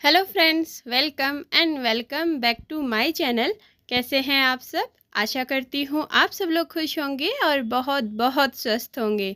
Hello friends, welcome back to my channel. कैसे हैं आप सब? आशा करती हूँ आप सब लोग खुश होंगे और बहुत बहुत स्वस्थ होंगे।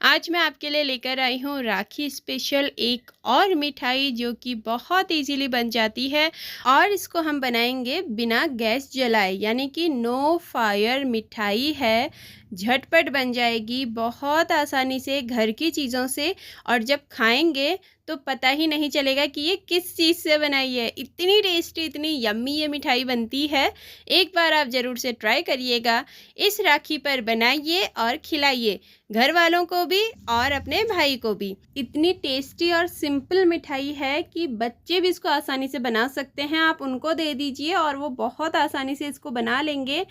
आज मैं आपके लिए लेकर आई हूँ राखी स्पेशल एक और मिठाई जो कि बहुत इजीली बन जाती है और इसको हम बनाएंगे बिना गैस जलाए, यानी कि नो फायर मिठाई है। झटपट बन जाएगी बहुत आसानी से घर की चीज़ों से, और जब खाएंगे तो पता ही नहीं चलेगा कि ये किस चीज़ से बनाई है। इतनी टेस्टी, इतनी यम्मी ये मिठाई बनती है। एक बार आप ज़रूर से ट्राई करिएगा। इस राखी पर बनाइए और खिलाइए घर वालों को भी और अपने भाई को भी। इतनी टेस्टी और सिंपल मिठाई है कि बच्चे भी इसको आसानी से बना सकते हैं। आप उनको दे दीजिए और वो बहुत आसानी से इसको बना लेंगे।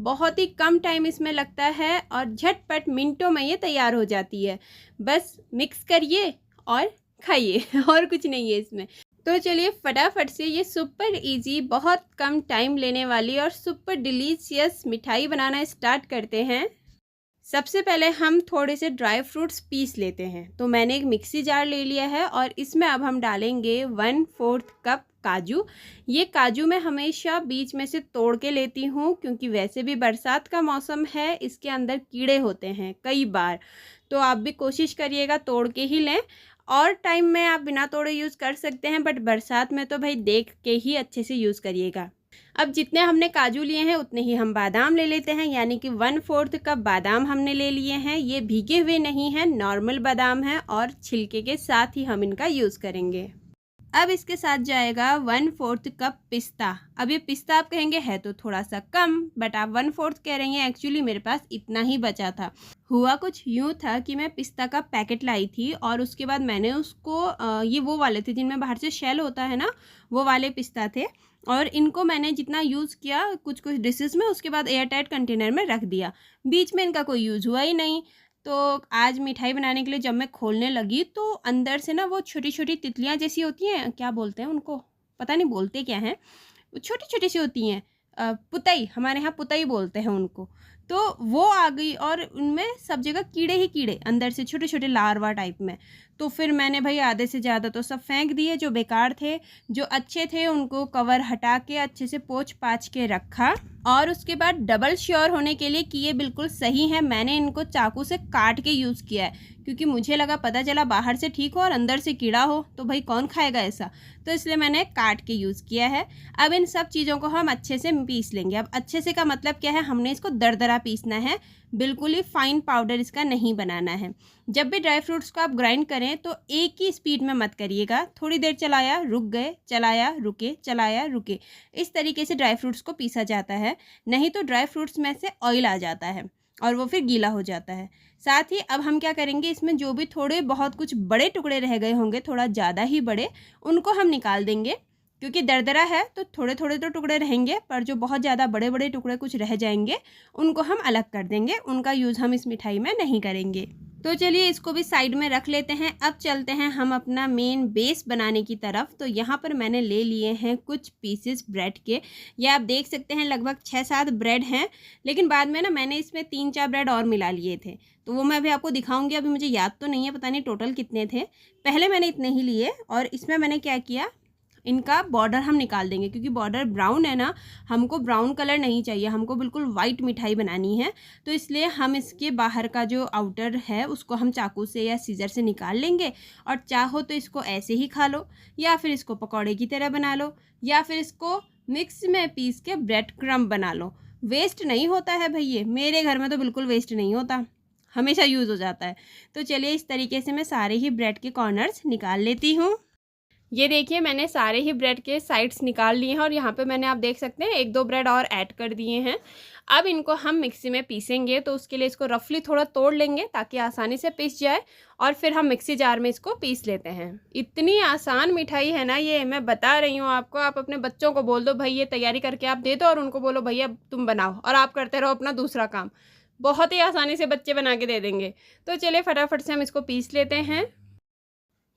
बहुत ही कम टाइम इसमें लगता है और झटपट मिनटों में ये तैयार हो जाती है। बस मिक्स करिए और खाइए और कुछ नहीं है इसमें। तो चलिए फटाफट से ये सुपर इजी, बहुत कम टाइम लेने वाली और सुपर डिलीशियस मिठाई बनाना स्टार्ट करते हैं। सबसे पहले हम थोड़े से ड्राई फ्रूट्स पीस लेते हैं। तो मैंने एक मिक्सी जार ले लिया है और इसमें अब हम डालेंगे 1/4 कप काजू। ये काजू मैं हमेशा बीच में से तोड़ के लेती हूँ, क्योंकि वैसे भी बरसात का मौसम है, इसके अंदर कीड़े होते हैं कई बार। तो आप भी कोशिश करिएगा तोड़ के ही लें। और टाइम में आप बिना तोड़े यूज़ कर सकते हैं, बट बरसात में तो भाई देख के ही अच्छे से यूज़ करिएगा। अब जितने हमने काजू लिए हैं उतने ही हम बादाम ले लेते हैं, यानी कि 1/4 कप बादाम हमने ले लिए हैं। ये भीगे हुए नहीं हैं, नॉर्मल बादाम हैं और छिलके के साथ ही हम इनका यूज़ करेंगे। अब इसके साथ जाएगा 1/4 कप पिस्ता। अब ये पिस्ता आप कहेंगे है तो थोड़ा सा कम, बट आप 1/4 कह रही हैं, एक्चुअली मेरे पास इतना ही बचा था। हुआ कुछ यूँ था कि मैं पिस्ता का पैकेट लाई थी और उसके बाद मैंने उसको ये वो वाले थे जिनमें बाहर से शेल होता है ना, वो वाले पिस्ता थे। और इनको मैंने जितना यूज़ किया कुछ कुछ डिशेज़ में, उसके बाद एयर टाइट कंटेनर में रख दिया। बीच में इनका कोई यूज़ हुआ ही नहीं। तो आज मिठाई बनाने के लिए जब मैं खोलने लगी तो अंदर से ना वो छोटी छोटी तितलियाँ जैसी होती हैं, क्या बोलते हैं उनको, पता नहीं बोलते क्या हैं, वो छोटी छोटी सी होती हैं। पुतई, हमारे यहाँ पुतई बोलते हैं उनको। तो वो आ गई और उनमें सब जगह कीड़े ही कीड़े, अंदर से छोटे छोटे लार्वा टाइप में। तो फिर मैंने भाई आधे से ज़्यादा तो सब फेंक दिए, जो बेकार थे। जो अच्छे थे उनको कवर हटा के अच्छे से पोंछ पाछ के रखा। और उसके बाद डबल श्योर होने के लिए कि ये बिल्कुल सही है, मैंने इनको चाकू से काट के यूज़ किया है, क्योंकि मुझे लगा पता चला बाहर से ठीक हो और अंदर से कीड़ा हो तो भाई कौन खाएगा ऐसा। तो इसलिए मैंने काट के यूज़ किया है। अब इन सब चीज़ों को हम अच्छे से पीस लेंगे। अब अच्छे से का मतलब क्या है, हमने इसको दरदरा पीसना है, बिल्कुल ही फाइन पाउडर इसका नहीं बनाना है। जब भी ड्राई फ्रूट्स को आप ग्राइंड करें तो एक ही स्पीड में मत करिएगा। थोड़ी देर चलाया रुक गए, चलाया रुके, चलाया रुके, इस तरीके से ड्राई फ्रूट्स को पीसा जाता है। नहीं तो ड्राई फ्रूट्स में से ऑयल आ जाता है और वो फिर गीला हो जाता है। साथ ही अब हम क्या करेंगे, इसमें जो भी थोड़े बहुत कुछ बड़े टुकड़े रह गए होंगे, थोड़ा ज़्यादा ही बड़े, उनको हम निकाल देंगे। क्योंकि दरदरा है तो थोड़े थोड़े तो टुकड़े रहेंगे, पर जो बहुत ज़्यादा बड़े बड़े टुकड़े कुछ रह जाएंगे उनको हम अलग कर देंगे। उनका यूज़ हम इस मिठाई में नहीं करेंगे। तो चलिए इसको भी साइड में रख लेते हैं। अब चलते हैं हम अपना मेन बेस बनाने की तरफ। तो यहाँ पर मैंने ले लिए हैं कुछ पीसेस ब्रेड के। ये आप देख सकते हैं लगभग 6-7 ब्रेड हैं, लेकिन बाद में ना मैंने इसमें 3-4 ब्रेड और मिला लिए थे, तो वो मैं अभी आपको दिखाऊंगी। अभी मुझे याद तो नहीं है, पता नहीं टोटल कितने थे। पहले मैंने इतने ही लिए और इसमें मैंने क्या किया, इनका बॉर्डर हम निकाल देंगे, क्योंकि बॉर्डर ब्राउन है ना, हमको ब्राउन कलर नहीं चाहिए, हमको बिल्कुल वाइट मिठाई बनानी है। तो इसलिए हम इसके बाहर का जो आउटर है उसको हम चाकू से या सीजर से निकाल लेंगे। और चाहो तो इसको ऐसे ही खा लो, या फिर इसको पकौड़े की तरह बना लो, या फिर इसको मिक्स में पीस के ब्रेड क्रम्ब बना लो। वेस्ट नहीं होता है भैया, मेरे घर में तो बिल्कुल वेस्ट नहीं होता, हमेशा यूज़ हो जाता है। तो चलिए इस तरीके से मैं सारे ही ब्रेड के कॉर्नर्स निकाल लेती हूँ। ये देखिए मैंने सारे ही ब्रेड के साइड्स निकाल लिए हैं और यहाँ पे मैंने, आप देख सकते हैं, 1-2 ब्रेड और ऐड कर दिए हैं। अब इनको हम मिक्सी में पीसेंगे, तो उसके लिए इसको रफली थोड़ा तोड़ लेंगे ताकि आसानी से पीस जाए, और फिर हम मिक्सी जार में इसको पीस लेते हैं। इतनी आसान मिठाई है ना ये, मैं बता रही हूँ आपको। आप अपने बच्चों को बोल दो भाई ये तैयारी करके आप दे दो, और उनको बोलो भैया तुम बनाओ, और आप करते रहो अपना दूसरा काम। बहुत ही आसानी से बच्चे बना के दे देंगे। तो चलिए फटाफट से हम इसको पीस लेते हैं।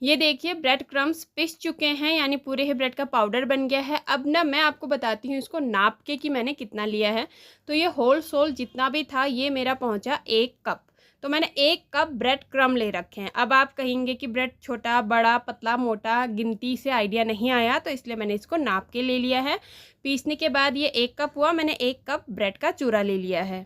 ये देखिए ब्रेड क्रम्स पिस चुके हैं, यानी पूरे ही ब्रेड का पाउडर बन गया है। अब ना मैं आपको बताती हूँ इसको नाप के कि मैंने कितना लिया है। तो ये होल सोल जितना भी था ये मेरा पहुँचा 1 कप। तो मैंने 1 कप ब्रेड क्रम्ब ले रखे हैं। अब आप कहेंगे कि ब्रेड छोटा, बड़ा, पतला, मोटा, गिनती से आइडिया नहीं आया, तो इसलिए मैंने इसको नाप के ले लिया है। पीसने के बाद ये 1 कप हुआ, मैंने 1 कप ब्रेड का चूरा ले लिया है।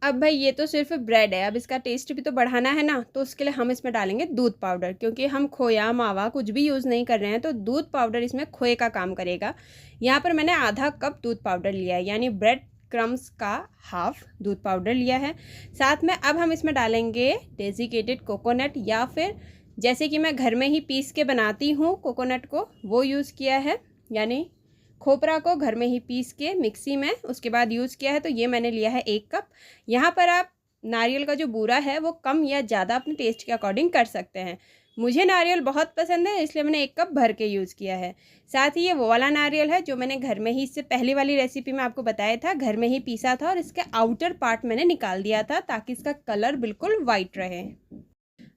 अब भाई ये तो सिर्फ ब्रेड है, अब इसका टेस्ट भी तो बढ़ाना है ना, तो उसके लिए हम इसमें डालेंगे दूध पाउडर, क्योंकि हम खोया मावा कुछ भी यूज़ नहीं कर रहे हैं, तो दूध पाउडर इसमें खोए का काम करेगा। यहाँ पर मैंने आधा कप दूध पाउडर लिया है, यानी ब्रेड क्रम्स का हाफ दूध पाउडर लिया है। साथ में अब हम इसमें डालेंगे डेसिकेटेड कोकोनट, या फिर जैसे कि मैं घर में ही पीस के बनाती हूँ कोकोनट को, वो यूज़ किया है, यानी खोपरा को घर में ही पीस के मिक्सी में उसके बाद यूज़ किया है। तो ये मैंने लिया है 1 कप। यहाँ पर आप नारियल का जो बूरा है वो कम या ज़्यादा अपने टेस्ट के अकॉर्डिंग कर सकते हैं। मुझे नारियल बहुत पसंद है, इसलिए मैंने 1 कप भर के यूज़ किया है। साथ ही ये वो वाला नारियल है जो मैंने घर में ही, इससे पहली वाली रेसिपी में आपको बताया था, घर में ही पीसा था और इसके आउटर पार्ट मैंने निकाल दिया था ताकि इसका कलर बिल्कुल वाइट रहे।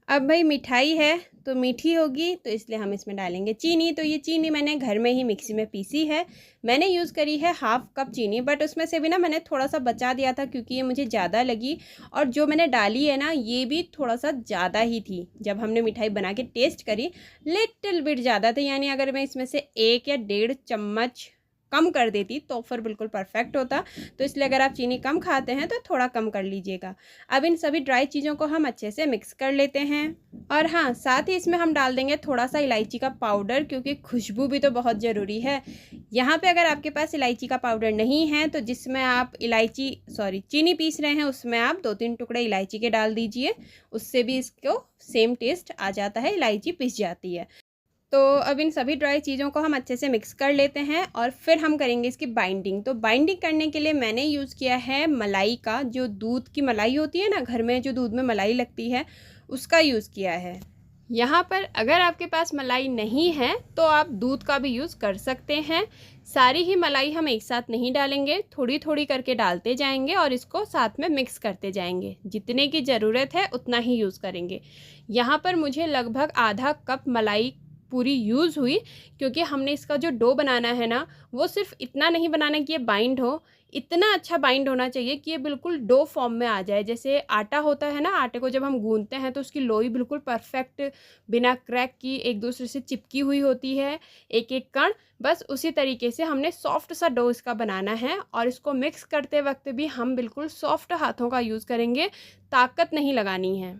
अब भाई मिठाई है तो मीठी होगी, तो इसलिए हम इसमें डालेंगे चीनी। तो ये चीनी मैंने घर में ही मिक्सी में पीसी है। मैंने यूज़ करी है हाफ कप चीनी, बट उसमें से भी ना मैंने थोड़ा सा बचा दिया था क्योंकि ये मुझे ज़्यादा लगी, और जो मैंने डाली है ना ये भी थोड़ा सा ज़्यादा ही थी। जब हमने मिठाई बना के टेस्ट करी, लिटिल बिट ज़्यादा थी, यानी अगर मैं इसमें से 1 या 1.5 चम्मच कम कर देती तो फिर बिल्कुल परफेक्ट होता। तो इसलिए अगर आप चीनी कम खाते हैं तो थोड़ा कम कर लीजिएगा। अब इन सभी ड्राई चीज़ों को हम अच्छे से मिक्स कर लेते हैं। और हाँ, साथ ही इसमें हम डाल देंगे थोड़ा सा इलायची का पाउडर, क्योंकि खुशबू भी तो बहुत ज़रूरी है। यहाँ पे अगर आपके पास इलायची का पाउडर नहीं है तो जिसमें आप चीनी पीस रहे हैं उसमें आप 2-3 टुकड़े इलायची के डाल दीजिए, उससे भी इसको सेम टेस्ट आ जाता है, इलायची पिस जाती है। तो अब इन सभी ड्राई चीज़ों को हम अच्छे से मिक्स कर लेते हैं और फिर हम करेंगे इसकी बाइंडिंग। तो बाइंडिंग करने के लिए मैंने यूज़ किया है मलाई का, जो दूध की मलाई होती है ना, घर में जो दूध में मलाई लगती है उसका यूज़ किया है। यहाँ पर अगर आपके पास मलाई नहीं है तो आप दूध का भी यूज़ कर सकते हैं। सारी ही मलाई हम एक साथ नहीं डालेंगे, थोड़ी थोड़ी करके डालते जाएंगे और इसको साथ में मिक्स करते जाएंगे। जितने की ज़रूरत है उतना ही यूज़ करेंगे। यहाँ पर मुझे लगभग आधा कप मलाई पूरी यूज़ हुई, क्योंकि हमने इसका जो डो बनाना है ना, वो सिर्फ इतना नहीं बनाना कि ये बाइंड हो, इतना अच्छा बाइंड होना चाहिए कि ये बिल्कुल डो फॉर्म में आ जाए। जैसे आटा होता है ना, आटे को जब हम गूंथते हैं तो उसकी लोई बिल्कुल परफेक्ट, बिना क्रैक की, एक दूसरे से चिपकी हुई होती है, एक एक कण। बस उसी तरीके से हमने सॉफ्ट सा डो इसका बनाना है, और इसको मिक्स करते वक्त भी हम बिल्कुल सॉफ्ट हाथों का यूज़ करेंगे, ताकत नहीं लगानी है।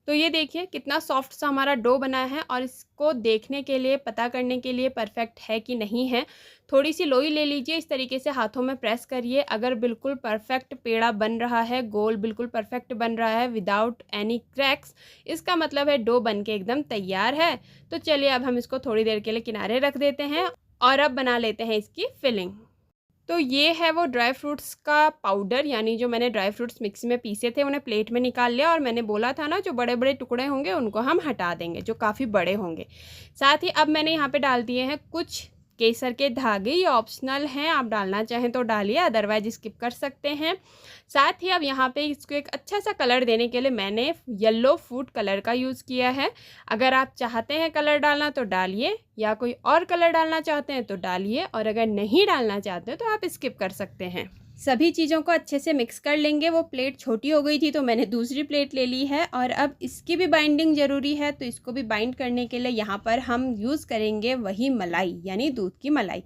तो ये देखिए कितना सॉफ्ट सा हमारा डो बना है, और इसको देखने के लिए, पता करने के लिए परफेक्ट है कि नहीं है, थोड़ी सी लोई ले लीजिए, इस तरीके से हाथों में प्रेस करिए। अगर बिल्कुल परफेक्ट पेड़ा बन रहा है, गोल बिल्कुल परफेक्ट बन रहा है विदाउट एनी क्रैक्स, इसका मतलब है डो बन के एकदम तैयार है। तो चलिए अब हम इसको थोड़ी देर के लिए किनारे रख देते हैं और अब बना लेते हैं इसकी फिलिंग। तो ये है वो ड्राई फ्रूट्स का पाउडर, यानी जो मैंने ड्राई फ्रूट्स मिक्सी में पीसे थे उन्हें प्लेट में निकाल लिया, और मैंने बोला था ना जो बड़े बड़े टुकड़े होंगे उनको हम हटा देंगे, जो काफ़ी बड़े होंगे। साथ ही अब मैंने यहाँ पे डाल दिए हैं कुछ केसर के धागे, ये ऑप्शनल हैं, आप डालना चाहें तो डालिए, अदरवाइज स्किप कर सकते हैं। साथ ही अब यहाँ पे इसको एक अच्छा सा कलर देने के लिए मैंने येलो फूड कलर का यूज़ किया है। अगर आप चाहते हैं कलर डालना तो डालिए, या कोई और कलर डालना चाहते हैं तो डालिए, और अगर नहीं डालना चाहते तो आप स्किप कर सकते हैं। सभी चीज़ों को अच्छे से मिक्स कर लेंगे। वो प्लेट छोटी हो गई थी तो मैंने दूसरी प्लेट ले ली है, और अब इसकी भी बाइंडिंग ज़रूरी है, तो इसको भी बाइंड करने के लिए यहाँ पर हम यूज़ करेंगे वही मलाई, यानी दूध की मलाई।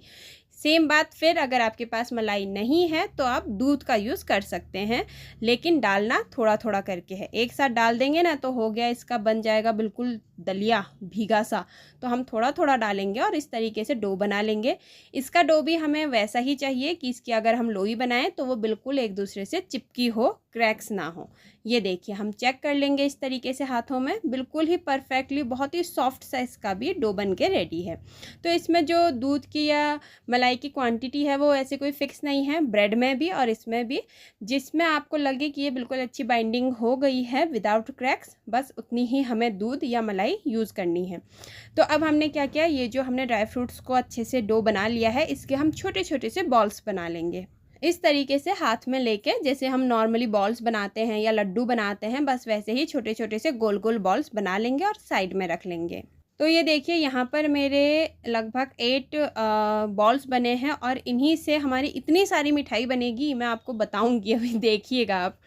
सेम बात, फिर अगर आपके पास मलाई नहीं है तो आप दूध का यूज़ कर सकते हैं, लेकिन डालना थोड़ा थोड़ा करके है। एक साथ डाल देंगे ना तो हो गया, इसका बन जाएगा बिल्कुल दलिया भीगा सा। तो हम थोड़ा थोड़ा डालेंगे और इस तरीके से डो बना लेंगे। इसका डो भी हमें वैसा ही चाहिए कि इसकी अगर हम लोई बनाएं तो वो बिल्कुल एक दूसरे से चिपकी हो, क्रैक्स ना हो। ये देखिए, हम चेक कर लेंगे इस तरीके से हाथों में, बिल्कुल ही परफेक्टली, बहुत ही सॉफ्ट सा इसका भी डो बन के रेडी है। तो इसमें जो दूध की या मलाई की क्वांटिटी है वो ऐसे कोई फिक्स नहीं है, ब्रेड में भी और इसमें भी। जिसमें आपको लगे कि ये बिल्कुल अच्छी बाइंडिंग हो गई है विदाउट क्रैक्स, बस उतनी ही हमें दूध या मलाई यूज़ करनी है। तो अब हमने क्या किया, ये जो हमने ड्राई फ्रूट्स को अच्छे से डो बना लिया है, इसके हम छोटे छोटे से बॉल्स बना लेंगे। इस तरीके से हाथ में लेके, जैसे हम नॉर्मली बॉल्स बनाते हैं या लड्डू बनाते हैं, बस वैसे ही छोटे छोटे से गोल गोल बॉल्स बना लेंगे और साइड में रख लेंगे। तो ये देखिए, यहाँ पर मेरे लगभग 8 बॉल्स बने हैं, और इन्हीं से हमारी इतनी सारी मिठाई बनेगी, मैं आपको बताऊंगी, अभी देखिएगा आप।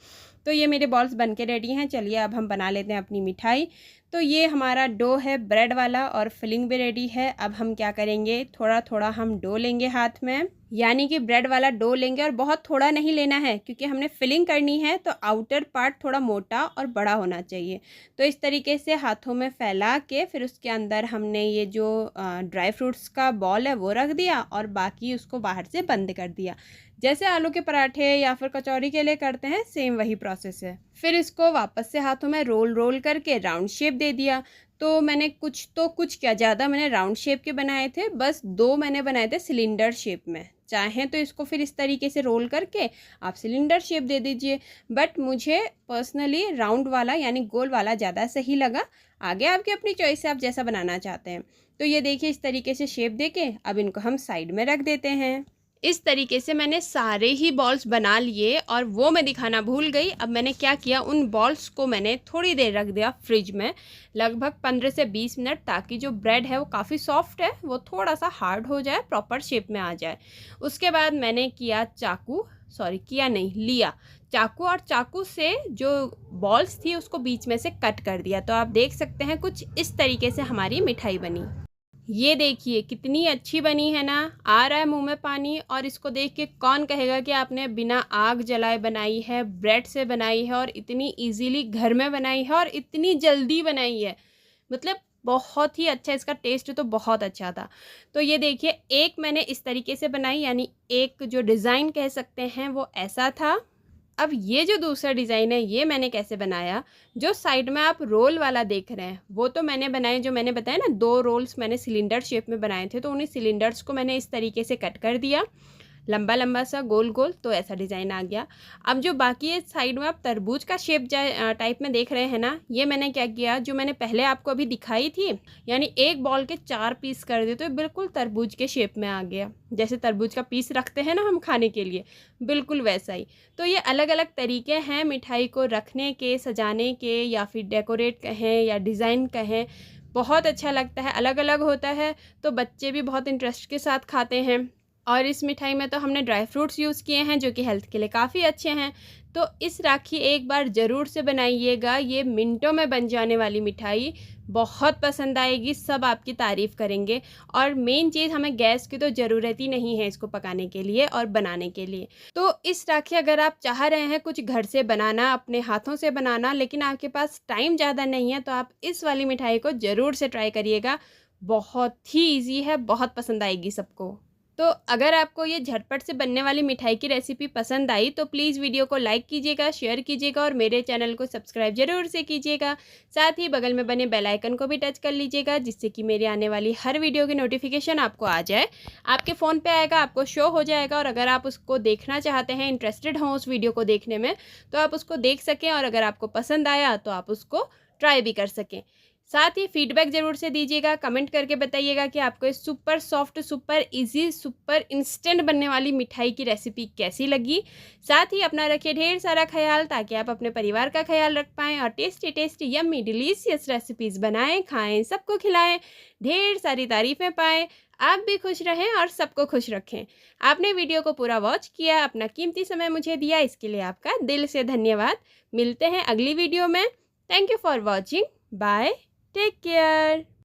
तो ये मेरे बॉल्स बन के रेडी हैं। चलिए अब हम बना लेते हैं अपनी मिठाई। तो ये हमारा डो है ब्रेड वाला और फिलिंग भी रेडी है। अब हम क्या करेंगे, थोड़ा थोड़ा हम डो लेंगे हाथ में, यानी कि ब्रेड वाला डो लेंगे और बहुत थोड़ा नहीं लेना है क्योंकि हमने फिलिंग करनी है, तो आउटर पार्ट थोड़ा मोटा और बड़ा होना चाहिए। तो इस तरीके से हाथों में फैला के फिर उसके अंदर हमने ये जो ड्राई फ्रूट्स का बॉल है वो रख दिया और बाकी उसको बाहर से बंद कर दिया। जैसे आलू के पराठे या फिर कचौरी के लिए करते हैं, सेम वही प्रोसेस है। फिर इसको वापस से हाथों में रोल करके राउंड शेप दे दिया। तो मैंने कुछ क्या ज़्यादा मैंने राउंड शेप के बनाए थे, बस 2 मैंने बनाए थे सिलेंडर शेप में। चाहें तो इसको फिर इस तरीके से रोल करके आप सिलेंडर शेप दे दीजिए, बट मुझे पर्सनली राउंड वाला यानी गोल वाला ज़्यादा सही लगा। आगे आपकी अपनी चॉइस है, आप जैसा बनाना चाहते हैं। तो ये देखिए इस तरीके से शेप देके अब इनको हम साइड में रख देते हैं। इस तरीके से मैंने सारे ही बॉल्स बना लिए और वो मैं दिखाना भूल गई। अब मैंने क्या किया, उन बॉल्स को मैंने थोड़ी देर रख दिया फ्रिज में, लगभग 15 से 20 मिनट, ताकि जो ब्रेड है वो काफ़ी सॉफ्ट है वो थोड़ा सा हार्ड हो जाए, प्रॉपर शेप में आ जाए। उसके बाद मैंने लिया चाकू और चाकू से जो बॉल्स थी उसको बीच में से कट कर दिया। तो आप देख सकते हैं कुछ इस तरीके से हमारी मिठाई बनी। ये देखिए कितनी अच्छी बनी है ना, आ रहा है मुंह में पानी। और इसको देख के कौन कहेगा कि आपने बिना आग जलाए बनाई है, ब्रेड से बनाई है और इतनी इजीली घर में बनाई है और इतनी जल्दी बनाई है। मतलब बहुत ही अच्छा, इसका टेस्ट तो बहुत अच्छा था। तो ये देखिए एक मैंने इस तरीके से बनाई, यानी एक जो डिज़ाइन कह सकते हैं वो ऐसा था। अब ये जो दूसरा डिज़ाइन है ये मैंने कैसे बनाया, जो साइड में आप रोल वाला देख रहे हैं वो तो मैंने बनाए, जो मैंने बताया ना 2 रोल्स मैंने सिलेंडर शेप में बनाए थे, तो उन्हीं सिलेंडर्स को मैंने इस तरीके से कट कर दिया, लंबा लंबा सा गोल गोल, तो ऐसा डिज़ाइन आ गया। अब जो बाकी है साइड में आप तरबूज का शेप टाइप में देख रहे हैं ना, ये मैंने क्या किया, जो मैंने पहले आपको अभी दिखाई थी, यानी एक बॉल के 4 पीस कर दिए, तो बिल्कुल तरबूज के शेप में आ गया। जैसे तरबूज का पीस रखते हैं ना हम खाने के लिए, बिल्कुल वैसा ही। तो ये अलग अलग तरीके हैं मिठाई को रखने के, सजाने के, या फिर डेकोरेट कहें या डिज़ाइन कहें, बहुत अच्छा लगता है, अलग अलग होता है। तो बच्चे भी बहुत इंटरेस्ट के साथ खाते हैं। और इस मिठाई में तो हमने ड्राई फ्रूट्स यूज़ किए हैं जो कि हेल्थ के लिए काफ़ी अच्छे हैं। तो इस राखी एक बार ज़रूर से बनाइएगा, ये मिनटों में बन जाने वाली मिठाई, बहुत पसंद आएगी, सब आपकी तारीफ़ करेंगे। और मेन चीज़, हमें गैस की तो ज़रूरत ही नहीं है इसको पकाने के लिए और बनाने के लिए। तो इस राखी अगर आप चाह रहे हैं कुछ घर से बनाना, अपने हाथों से बनाना, लेकिन आपके पास टाइम ज़्यादा नहीं है, तो आप इस वाली मिठाई को ज़रूर से ट्राई करिएगा। बहुत ही ईज़ी है, बहुत पसंद आएगी सबको। तो अगर आपको ये झटपट से बनने वाली मिठाई की रेसिपी पसंद आई तो प्लीज़ वीडियो को लाइक कीजिएगा, शेयर कीजिएगा और मेरे चैनल को सब्सक्राइब ज़रूर से कीजिएगा। साथ ही बगल में बने बेल आइकन को भी टच कर लीजिएगा, जिससे कि मेरे आने वाली हर वीडियो की नोटिफिकेशन आपको आ जाए, आपके फ़ोन पे आएगा, आपको शो हो जाएगा। और अगर आप उसको देखना चाहते हैं, इंटरेस्टेड हों उस वीडियो को देखने में, तो आप उसको देख सकें, और अगर आपको पसंद आया तो आप उसको ट्राई भी कर सकें। साथ ही फीडबैक ज़रूर से दीजिएगा, कमेंट करके बताइएगा कि आपको इस super soft, super easy, super instant बनने वाली मिठाई की रेसिपी कैसी लगी। साथ ही अपना रखिए ढेर सारा ख्याल, ताकि आप अपने परिवार का ख्याल रख पाएँ और tasty tasty yummy delicious recipes बनाएं, खाएं, सबको खिलाएं, ढेर सारी तारीफ़ें पाएँ, आप भी खुश रहें और सबको खुश रखें। आपने वीडियो को पूरा वॉच किया, अपना कीमती समय मुझे दिया, इसके लिए आपका दिल से धन्यवाद। मिलते हैं अगली वीडियो में। Thank you for watching. Bye. Take care.